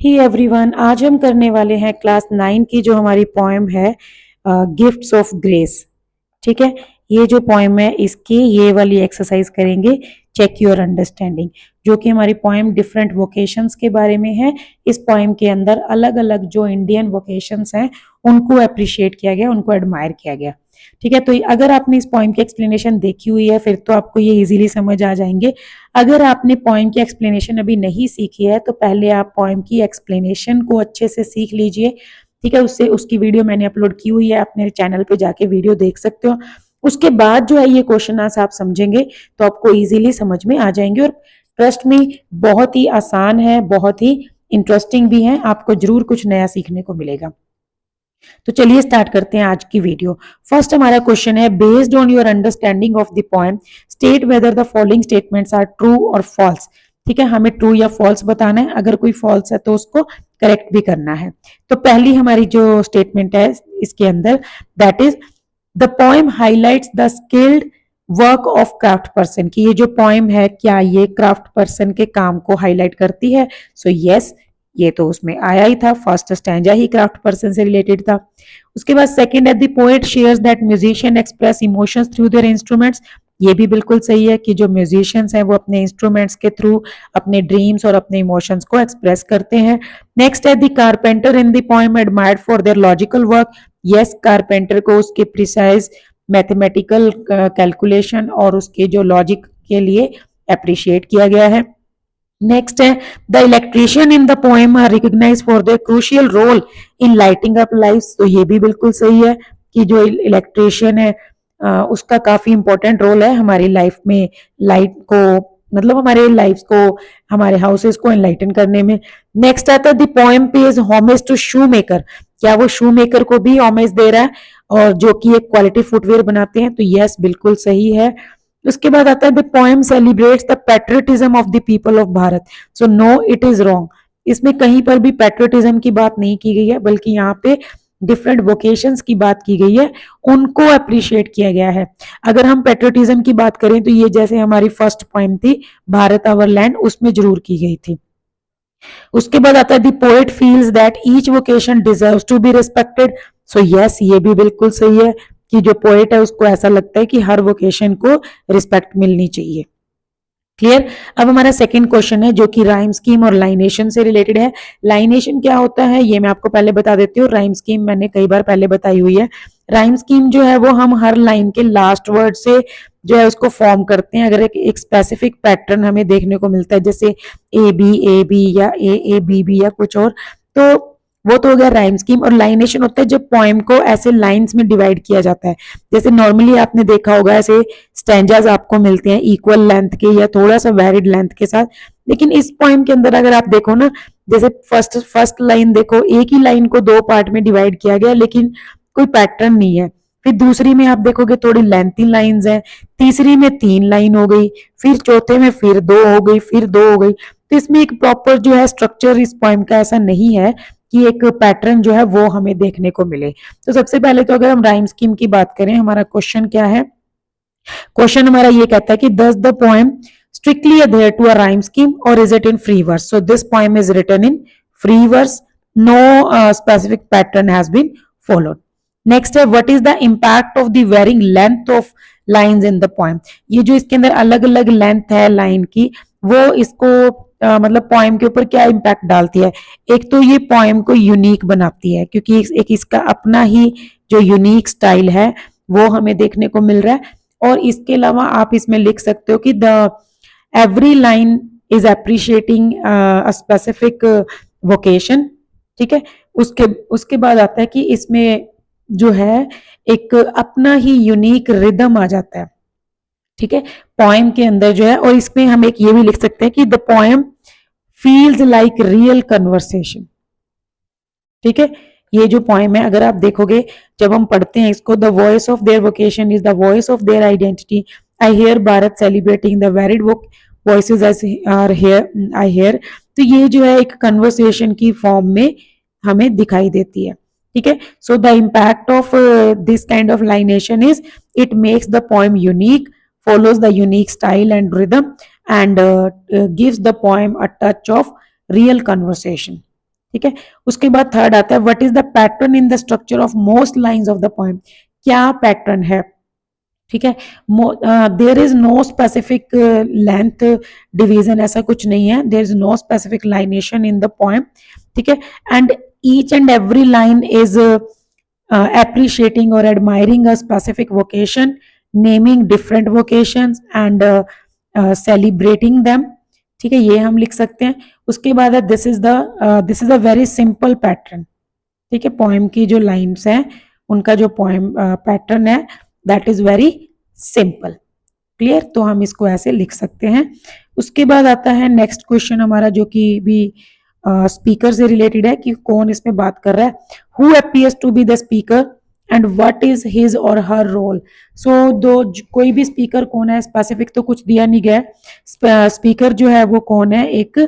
ही everyone, आज हम करने वाले हैं क्लास 9 की जो हमारी पोएम है गिफ्ट्स ऑफ ग्रेस। ठीक है, ये जो पोएम है इसकी ये वाली एक्सरसाइज करेंगे, चेक योर अंडरस्टैंडिंग, जो कि हमारी पोएम डिफरेंट वोकेशंस के बारे में है। इस पोएम के अंदर अलग अलग जो इंडियन वोकेशंस हैं उनको अप्रिशिएट किया गया, उनको एडमायर किया गया। ठीक है, तो अगर आपने इस पोएम की एक्सप्लेनेशन देखी हुई है फिर तो आपको ये इजीली समझ आ जाएंगे। अगर आपने पोएम की एक्सप्लेनेशन अभी नहीं सीखी है तो पहले आप पोएम की एक्सप्लेनेशन को अच्छे से सीख लीजिए। ठीक है, उससे उसकी वीडियो मैंने अपलोड की हुई है, अपने चैनल पे जाके वीडियो देख सकते हो। उसके बाद जो है ये क्वेश्चन आंसर आप समझेंगे तो आपको इजीली समझ में आ जाएंगे। और ट्रस्ट में बहुत ही आसान है, बहुत ही इंटरेस्टिंग भी है, आपको जरूर कुछ नया सीखने को मिलेगा। तो चलिए स्टार्ट करते हैं आज की वीडियो। फर्स्ट हमारा क्वेश्चन है, based on your understanding of the poem state whether the following statements are true और फॉल्स। ठीक है, हमें ट्रू या फॉल्स बताना है, अगर कोई फॉल्स है तो उसको करेक्ट भी करना है। तो पहली हमारी जो स्टेटमेंट है इसके अंदर, that is the poem highlights the skilled work of craft person, की ये जो पोएम है क्या ये क्राफ्ट पर्सन के काम को हाईलाइट करती है। सो यस, ये तो उसमें आया ही था, फर्स्ट स्टैंजा ही क्राफ्ट पर्सन से रिलेटेड था। उसके बाद सेकंड है, the poet shares that musician express emotions through their instruments, ये भी बिल्कुल सही है कि जो म्यूजिशियंस हैं वो अपने इंस्ट्रूमेंट्स के थ्रू अपने ड्रीम्स और अपने इमोशंस को एक्सप्रेस करते हैं। नेक्स्ट है, the carpenter in the poem admired for their logical work, yes carpenter को उसके प्रिसाइज मैथमेटिकल कैलकुलेशन और उसके जो लॉजिक के लिए अप्रिशिएट किया गया है। नेक्स्ट है, the electrician in the poem are recognized for their crucial role in lighting up lives, तो ये भी बिल्कुल सही है कि जो इलेक्ट्रिशियन है उसका काफी इंपॉर्टेंट रोल है हमारी लाइफ में, लाइट को मतलब हमारे लाइफ को, हमारे हाउसेस को एनलाइटन करने में। नेक्स्ट आता है, the poem pays homage to shoemaker, क्या वो शू मेकर को भी होमेज दे रहा है और जो कि एक क्वालिटी फुटवेयर बनाते हैं, तो यस बिल्कुल सही है। उसके बाद आता है, the poem celebrates the patriotism of the people of Bharat, so no it is wrong, इसमें कहीं पर भी पैट्रियटिज्म की बात नहीं की गई है, बल्कि यहाँ पे डिफरेंट वोकेशंस की बात की गई है, उनको अप्रिशिएट किया गया है। अगर हम पैट्रियटिज्म की बात करें तो ये जैसे हमारी फर्स्ट पोएम थी भारत आवर लैंड, उसमें जरूर की गई थी। उसके बाद आता है, the poet feels that each vocation deserves to be respected, so yes ये भी बिल्कुल सही है कि जो पोएट है उसको ऐसा लगता है कि हर वोकेशन को रिस्पेक्ट मिलनी चाहिए। क्लियर। अब हमारा सेकंड क्वेश्चन है जो कि राइम स्कीम और लाइनेशन से रिलेटेड है। लाइनेशन क्या होता है ये मैं आपको पहले बता देती हूँ, राइम स्कीम मैंने कई बार पहले बताई हुई है। राइम स्कीम जो है वो हम हर लाइन के लास्ट वर्ड से जो है उसको फॉर्म करते हैं। अगर एक स्पेसिफिक पैटर्न हमें देखने को मिलता है जैसे ए बी या ए बी या कुछ और, तो वो तो हो गया राइम स्कीम। और लाइनेशन होता है जब पोएम को ऐसे लाइंस में डिवाइड किया जाता है, जैसे नॉर्मली आपने देखा होगा ऐसे स्टैंजाज आपको मिलते हैं इक्वल लेंथ के या थोड़ा सा वेरिड लेंथ के साथ, लेकिन इस पोएम के अंदर अगर आप देखो ना, जैसे फर्स्ट लाइन देखो, एक ही लाइन को दो पार्ट में डिवाइड किया गया लेकिन कोई पैटर्न नहीं है। फिर दूसरी में आप देखोगे थोड़ी लेंथी लाइंस हैं, तीसरी में 3 लाइन हो गई, फिर चौथे में फिर 2 हो गई, फिर 2 हो गई। तो इसमें एक प्रॉपर जो है स्ट्रक्चर इस पोएम का ऐसा नहीं है कि एक पैटर्न जो है वो हमें देखने को मिले। तो सबसे पहले तो अगर हम राइम स्कीम की बात करें, हमारा क्वेश्चन क्या है, क्वेश्चन हमारा ये कहता है कि does the poem strictly adhere to a rhyme scheme or is it in free verse? So this poem is written in free verse, no specific pattern has been followed. Next है, what is the impact of the varying length of lines in the poem? ये जो इसके अंदर अलग अलग length है line की, वो इसको मतलब पोएम के ऊपर क्या इम्पैक्ट डालती है। एक तो ये पोएम को यूनिक बनाती है क्योंकि एक इसका अपना ही जो यूनिक स्टाइल है वो हमें देखने को मिल रहा है। और इसके अलावा आप इसमें लिख सकते हो कि the every line is appreciating a specific vocation. ठीक है, उसके बाद आता है कि इसमें जो है एक अपना ही यूनिक रिदम आ जाता है। ठीक है, पोएम के अंदर जो है, और इसमें हम एक ये भी लिख सकते हैं कि the poem feels like real conversation. ठीक है, ये जो पोएम है अगर आप देखोगे जब हम पढ़ते हैं इसको, the voice of their vocation is the voice of their identity, I hear Bharat celebrating the varied voices are here I hear, तो ये जो है एक कन्वर्सेशन की फॉर्म में हमें दिखाई देती है। ठीक है, so the impact of this kind of lineation is it makes the poem unique, follows the unique style and rhythm and gives the poem a touch of real conversation. ठीक है। उसके बाद थर्ड आता है what is the pattern in the structure of most lines of the poem, क्या pattern है, ठीक है। There is no specific length division, ऐसा कुछ नहीं है, there is no specific lineation in the poem, ठीक है। And each and every line is appreciating or admiring a specific vocation, naming different vocations and celebrating them, ठीक है, ये हम लिख सकते हैं। उसके बाद है this is a very simple pattern, ठीक है, पोएम की जो लाइन्स हैं उनका जो पोएम पैटर्न है that is very simple, clear. तो हम इसको ऐसे लिख सकते हैं। उसके बाद आता है नेक्स्ट क्वेश्चन हमारा जो कि भी स्पीकर से रिलेटेड है कि कौन इसमें बात कर रहा है। Who appears to be the speaker and what is his और हर रोल। सो कोई भी स्पीकर कौन है स्पेसिफिक तो कुछ दिया नहीं गया। स्पीकर जो है वो कौन है, एक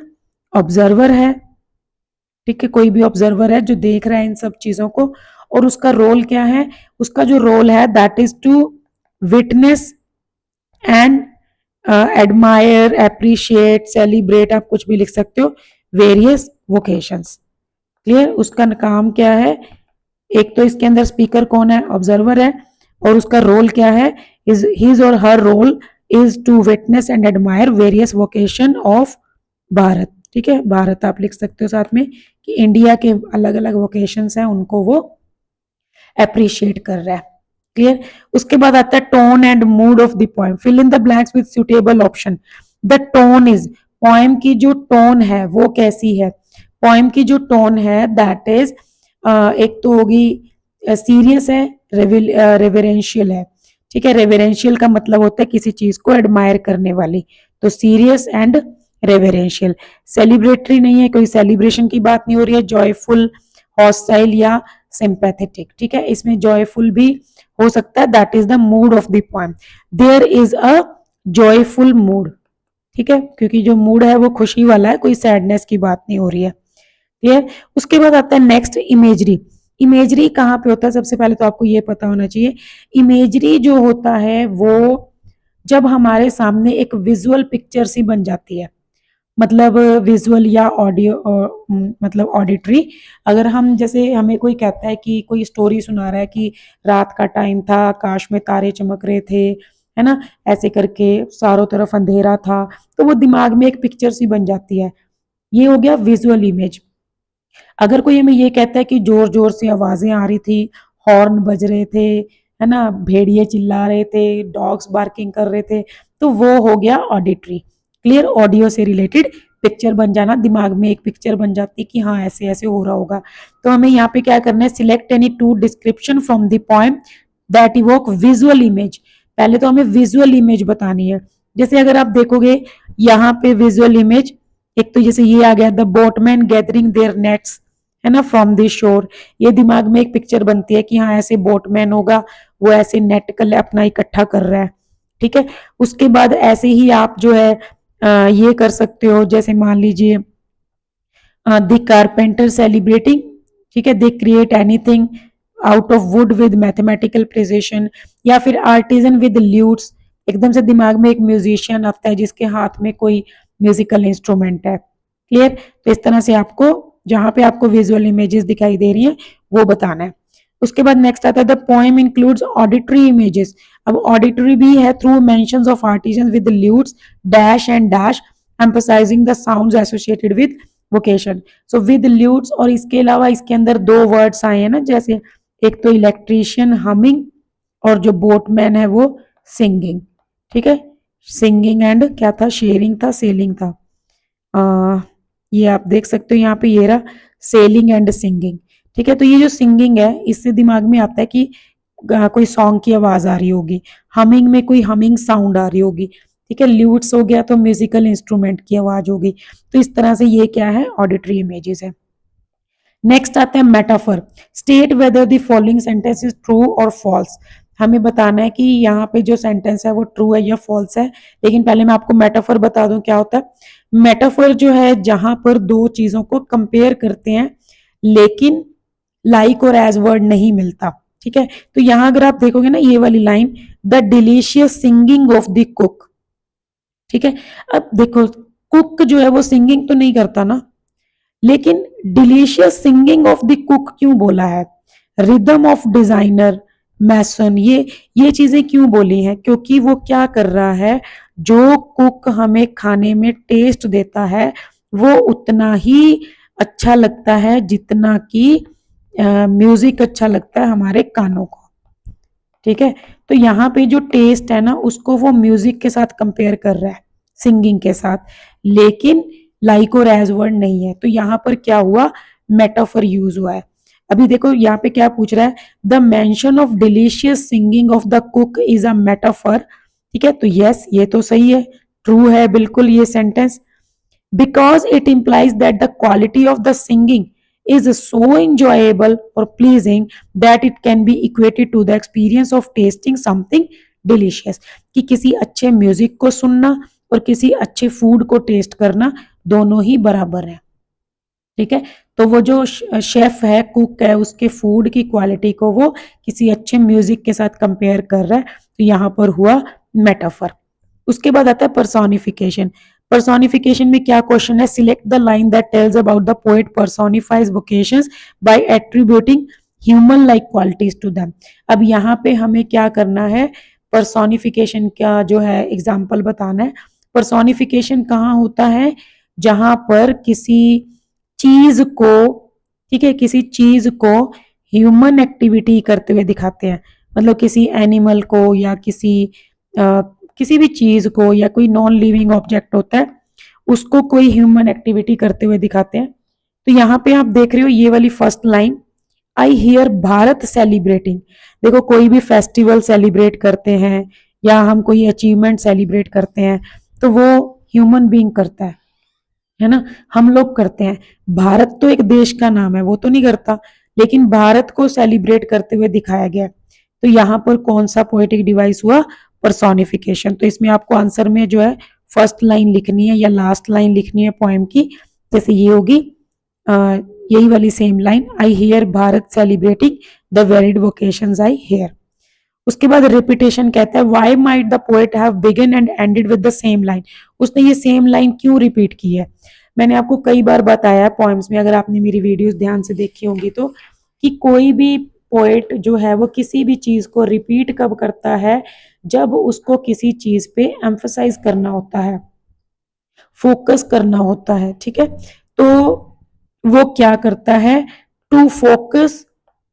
ऑब्जर्वर है, ठीक है, कोई भी ऑब्जर्वर है जो देख रहा है इन सब चीजों को। और उसका रोल क्या है, उसका जो रोल है that is to witness and admire, appreciate, celebrate, आप कुछ भी लिख सकते हो, वेरियस वोकेशंस, क्लियर। उसका काम क्या है, एक तो इसके अंदर स्पीकर कौन है, ऑब्जर्वर है, और उसका रोल क्या है, इज हिज और हर role is to witness and admire various vocation of Bharat, ठीक है। भारत आप लिख सकते हो साथ में कि इंडिया के अलग अलग वोकेशंस हैं उनको वो अप्रिशिएट कर रहा है, क्लियर। उसके बाद आता है tone and mood of the poem, fill in the blanks with suitable option. The tone is, poem की जो टोन है वो कैसी है, पोएम की जो टोन है दैट इज एक तो होगी सीरियस है, रेवरेंशियल है, ठीक है। रेवरेंशियल का मतलब होता है किसी चीज को एडमायर करने वाली, तो सीरियस एंड रेवरेंशियल। सेलिब्रेटरी नहीं है, कोई सेलिब्रेशन की बात नहीं हो रही है। जॉयफुल, हॉस्टाइल या सिंपैथेटिक, ठीक है, इसमें जॉयफुल भी हो सकता है, that is the mood of the poem. There is a joyful mood, ठीक है, क्योंकि जो मूड है वो खुशी वाला है, कोई सैडनेस की बात नहीं हो रही है, क्लियर। उसके बाद आता है नेक्स्ट इमेजरी। इमेजरी कहाँ पे होता है, सबसे पहले तो आपको ये पता होना चाहिए, इमेजरी जो होता है वो जब हमारे सामने एक विजुअल पिक्चर सी बन जाती है, मतलब विजुअल या ऑडियो, मतलब ऑडिटरी। अगर हम जैसे हमें कोई कहता है कि कोई स्टोरी सुना रहा है कि रात का टाइम था, आकाश में तारे चमक रहे थे, है ना, ऐसे करके चारों तरफ अंधेरा था, तो वो दिमाग में एक पिक्चर सी बन जाती है, ये हो गया विजुअल इमेज। अगर कोई हमें ये कहता है कि जोर जोर से आवाजें आ रही थी, हॉर्न बज रहे थे, है ना, भेड़िए चिल्ला रहे थे, डॉग्स बार्किंग कर रहे थे, तो वो हो गया ऑडिटरी, क्लियर। ऑडियो से रिलेटेड पिक्चर बन जाना, दिमाग में एक पिक्चर बन जाती कि हाँ ऐसे ऐसे हो रहा होगा। तो हमें यहाँ पे क्या करना है, select any two description from the poem that evoke visual image. पहले तो हमें विजुअल इमेज बतानी है। जैसे अगर आप देखोगे यहाँ पे विजुअल इमेज, एक तो जैसे ये आ गया, the boatman gathering their nets, है ना, फ्रॉम द शोर, ये दिमाग में एक पिक्चर बनती है कि हाँ ऐसे बोटमैन होगा, वो ऐसे नेट कर अपना इकट्ठा कर रहा है, ठीक है। उसके बाद ऐसे ही आप जो है ये कर सकते हो, जैसे मान लीजिए द कारपेंटर सेलिब्रेटिंग, ठीक है, they create anything out of would with mathematical precision, या फिर आर्टिजन विद ल्यूट्स, एकदम से दिमाग में एक म्यूजिशियन आता है जिसके हाथ में कोई म्यूजिकल इंस्ट्रूमेंट है, क्लियर। तो इस तरह से आपको जहां पे आपको विजुअल इमेजेस दिखाई दे रही हैं वो बताना है। उसके बाद नेक्स्ट आता है the poem includes auditory images. अब ऑडिटरी भी है, through mentions of artisan with lutes dash and dash emphasising the sounds associated with vocation. So with lutes, और इसके अलावा इसके अंदर दो वर्ड्स आए हैं ना, जैसे एक तो इलेक्ट्रीशियन हमिंग और जो बोटमैन है वो सिंगिंग, ठीक है। सिंगिंग एंड क्या था, शेयरिंग था, सेलिंग था, ये आप देख सकते हो यहाँ पे, ये रहा सेलिंग एंड सिंगिंग, ठीक है। तो ये जो सिंगिंग है इससे दिमाग में आता है कि कोई सॉन्ग की आवाज आ रही होगी, हमिंग में कोई हमिंग साउंड आ रही होगी, ठीक है। ल्यूट्स हो गया तो म्यूजिकल इंस्ट्रूमेंट की आवाज होगी। तो इस तरह से ये क्या है, ऑडिटरी इमेजेस है। नेक्स्ट आता है metaphor. State whether the following sentence is true और फॉल्स। हमें बताना है कि यहाँ पे जो सेंटेंस है वो ट्रू है या फॉल्स है। लेकिन पहले मैं आपको मेटाफर बता दूं क्या होता है। मेटाफर जो है जहां पर दो चीजों को कंपेयर करते हैं लेकिन लाइक और एज वर्ड नहीं मिलता, ठीक है। तो यहां अगर आप देखोगे ना ये वाली line, the delicious singing of the cook, ठीक है। अब देखो कुक जो है वो सिंगिंग तो नहीं करता ना, लेकिन delicious singing of the cook क्यों बोला है, रिदम ऑफ डिजाइनर, मैसन, ये चीजें क्यों बोली हैं, क्योंकि वो क्या कर रहा है, जो कुक हमें खाने में टेस्ट देता है वो उतना ही अच्छा लगता है जितना कि म्यूजिक अच्छा लगता है हमारे कानों को। ठीक है, तो यहाँ पे जो टेस्ट है ना उसको वो म्यूजिक के साथ कंपेयर कर रहा है, सिंगिंग के साथ, लेकिन लाइक और एज वर्ड नहीं है। तो यहाँ पर क्या हुआ, मेटाफर यूज हुआ है। अभी देखो यहाँ पे क्या पूछ रहा है, the mention of delicious singing of the cook is a metaphor. ठीक है, तो यस ये तो सही है, ट्रू है बिल्कुल ये sentence, because it implies that the quality of the singing is so enjoyable or pleasing that it can be equated to the experience of tasting something delicious, कि किसी अच्छे म्यूजिक को सुनना और किसी अच्छे फूड को टेस्ट करना दोनों ही बराबर है। ठीक है, तो वो जो शेफ है, कुक है, उसके फूड की क्वालिटी को वो किसी अच्छे म्यूजिक के साथ कंपेयर कर रहा है, तो यहाँ पर हुआ मेटाफर। उसके बाद आता है पर्सोनिफिकेशन। पर्सोनिफिकेशन में क्या क्वेश्चन है, select the line that tells about the poet personifies vocations by attributing human like qualities to them. अब यहाँ पे हमें क्या करना है, पर्सोनिफिकेशन का जो है एग्जाम्पल बताना है। पर्सोनिफिकेशन कहाँ होता है, जहां पर किसी चीज को, ठीक है, किसी चीज को ह्यूमन एक्टिविटी करते हुए दिखाते हैं, मतलब किसी एनिमल को या किसी भी चीज को या कोई नॉन लिविंग ऑब्जेक्ट होता है उसको कोई ह्यूमन एक्टिविटी करते हुए दिखाते हैं। तो यहाँ पे आप देख रहे हो ये वाली फर्स्ट लाइन, आई हियर भारत सेलिब्रेटिंग। देखो कोई भी फेस्टिवल सेलिब्रेट करते हैं या हम कोई अचीवमेंट सेलिब्रेट करते हैं तो वो ह्यूमन बीइंग करता है ना, हम लोग करते हैं। भारत तो एक देश का नाम है, वो तो नहीं करता, लेकिन भारत को सेलिब्रेट करते हुए दिखाया गया। तो यहाँ पर कौन सा पोएटिक डिवाइस हुआ, पर्सोनिफिकेशन। तो इसमें आपको आंसर में जो है फर्स्ट लाइन लिखनी है या लास्ट लाइन लिखनी है पोएम की, जैसे ये होगी यही वाली same line, I hear Bharat celebrating the varied vocations I hear. उसके बाद रिपीटेशन कहता है, why might the poet have begun and ended with the same line. उसने ये सेम लाइन क्यों रिपीट की है। मैंने आपको कई बार बताया पॉइम्स में, अगर आपने मेरी वीडियोस ध्यान से देखी होंगी तो, कि कोई भी पोएट जो है वो किसी भी चीज को रिपीट कब करता है, जब उसको किसी चीज पे एम्फसाइज करना होता है, फोकस करना होता है। ठीक है, तो वो क्या करता है, टू फोकस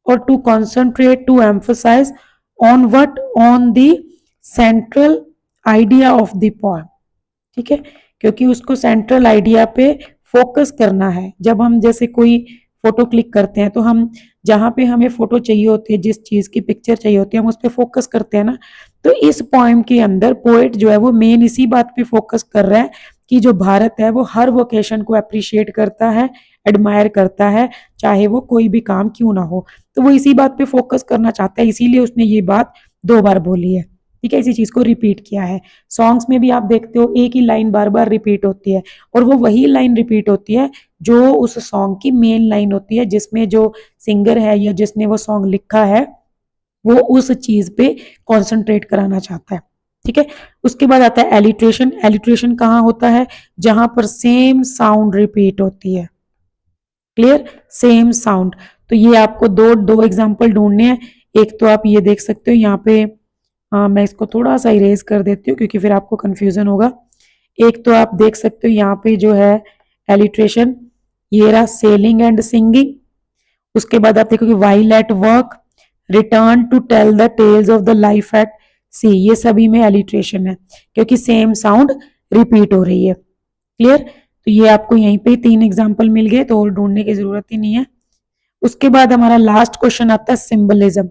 और to concentrate, to emphasize on what, on the central idea of the poem. ठीक है, क्योंकि उसको सेंट्रल आइडिया पे फोकस करना है। जब हम जैसे कोई फोटो क्लिक करते हैं तो हम जहां पे हमें फोटो चाहिए होती है, जिस चीज की पिक्चर चाहिए होती है, हम उस पर फोकस करते हैं ना। तो इस पोएम के अंदर पोएट जो है वो मेन इसी बात पे फोकस कर रहा है कि जो भारत है वो हर वोकेशन को अप्रिशिएट करता है, एडमायर करता है, चाहे वो कोई भी काम क्यों ना हो। तो वो इसी बात पे फोकस करना चाहता है, इसीलिए उसने ये बात 2 बार बोली है। ठीक है, इसी चीज को रिपीट किया है। सॉन्ग्स में भी आप देखते हो एक ही लाइन बार बार रिपीट होती है, और वो वही लाइन रिपीट होती है जो उस सॉन्ग की मेन लाइन होती है, जिसमें जो सिंगर है या जिसने वो सॉन्ग लिखा है वो उस चीज पे कॉन्सेंट्रेट कराना चाहता है। ठीक है, उसके बाद आता है एलिट्रेशन। एलिट्रेशन कहाँ होता है, जहां पर सेम साउंड रिपीट होती है। Clear, same sound. तो ये आपको दो एग्जांपल ढूंढने हैं। एक तो आप ये देख सकते हो यहाँ पे, मैं इसको थोड़ा सा इरेज कर देती हूँ क्योंकि फिर आपको कंफ्यूजन होगा। एक तो आप देख सकते हो यहाँ पे जो है एलिट्रेशन, ये रहा सेलिंग एंड सिंगिंग। उसके बाद आप देखोगे while at work, return to tell the tales of the life at sea, ये सभी में एलिट्रेशन है क्योंकि सेम साउंड रिपीट हो रही है। क्लियर, तो ये आपको यहीं पे 3 एग्जाम्पल मिल गए, तो और ढूंढने की जरूरत ही नहीं है। उसके बाद हमारा लास्ट क्वेश्चन आता है symbolism.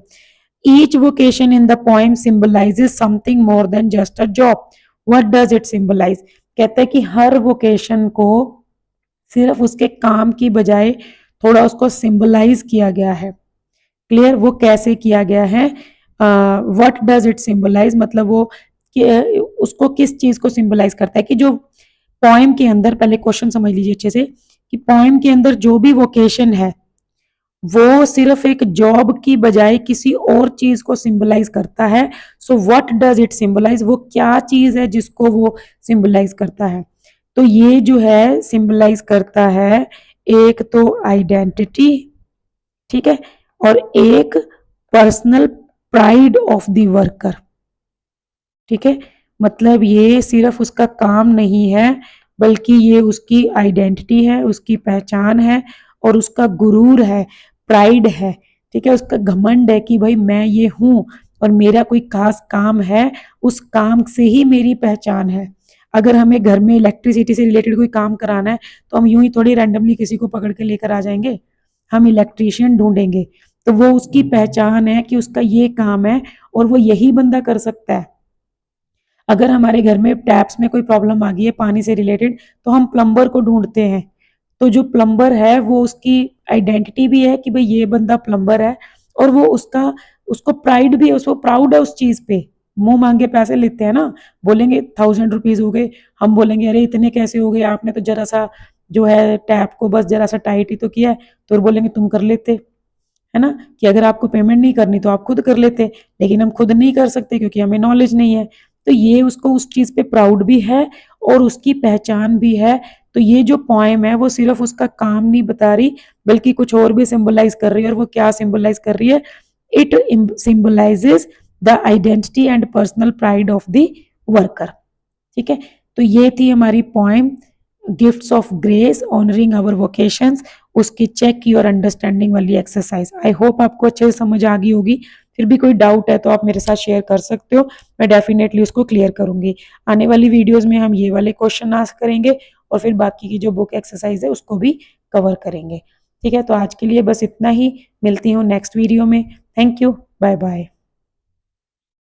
Each vocation in the poem symbolizes something more than just a job, what does it symbolize. कहता है कि हर वोकेशन को सिर्फ उसके काम की बजाय थोड़ा उसको सिंबलाइज किया गया है। क्लियर, वो कैसे किया गया है, व्हाट डज इट सिंबलाइज, मतलब वो उसको किस चीज को सिंबलाइज करता है, कि जो पोएम के अंदर, पहले क्वेश्चन समझ लीजिए अच्छे से, कि पोएम के अंदर जो भी वोकेशन है वो सिर्फ एक जॉब की बजाय किसी और चीज को सिंबलाइज करता है। So what does it symbolize, वो क्या चीज है जिसको वो सिंबलाइज करता है। तो ये जो है सिंबलाइज करता है एक तो आइडेंटिटी, ठीक है, और एक personal pride of the worker, ठीक है। मतलब ये सिर्फ उसका काम नहीं है, बल्कि ये उसकी आइडेंटिटी है, उसकी पहचान है और उसका गुरूर है, प्राइड है, ठीक है। उसका घमंड है कि भाई मैं ये हूं और मेरा कोई खास काम है, उस काम से ही मेरी पहचान है। अगर हमें घर में इलेक्ट्रिसिटी से रिलेटेड कोई काम कराना है तो हम यूं ही थोड़ी रैंडमली किसी को पकड़ के लेकर आ जाएंगे, हम इलेक्ट्रीशियन ढूंढेंगे। तो वो उसकी पहचान है कि उसका ये काम है और वो यही बंदा कर सकता है। अगर हमारे घर में टैप्स में कोई प्रॉब्लम आ गई है पानी से रिलेटेड, तो हम प्लम्बर को ढूंढते हैं। तो जो प्लम्बर है वो उसकी आइडेंटिटी भी है कि भाई ये बंदा प्लम्बर है, और वो उसका उसको प्राइड भी है, उसको प्राउड है उस चीज पे। मुंह मांगे पैसे लेते हैं ना, बोलेंगे 1000 रुपीज हो गए, हम बोलेंगे अरे इतने कैसे हो गए, आपने तो जरा सा जो है टैप को बस जरा सा टाइट ही तो किया है। तो वो बोलेंगे तुम कर लेते, है ना, कि अगर आपको पेमेंट नहीं करनी तो आप खुद कर लेते, लेकिन हम खुद नहीं कर सकते क्योंकि हमें नॉलेज नहीं है। तो ये उसको उस चीज पे प्राउड भी है और उसकी पहचान भी है। तो ये जो पोएम है वो सिर्फ उसका काम नहीं बता रही, बल्कि कुछ और भी सिंबलाइज कर रही है। और वो क्या सिंबलाइज कर रही है? It symbolizes the identity and personal pride of the worker, ठीक है। तो ये थी हमारी poem gifts of grace honoring our vocations, उसकी चेक योर अंडरस्टैंडिंग वाली एक्सरसाइज। आई होप आपको अच्छे से समझ आ गई होगी। फिर भी कोई डाउट है तो आप मेरे साथ शेयर कर सकते हो, मैं डेफिनेटली उसको क्लियर करूंगी। आने वाली वीडियोस में हम ये वाले क्वेश्चन आंसर करेंगे और फिर बाकी की जो बुक एक्सरसाइज है उसको भी कवर करेंगे, ठीक है। तो आज के लिए बस इतना ही, मिलती हूँ नेक्स्ट वीडियो में। Thank you, bye bye.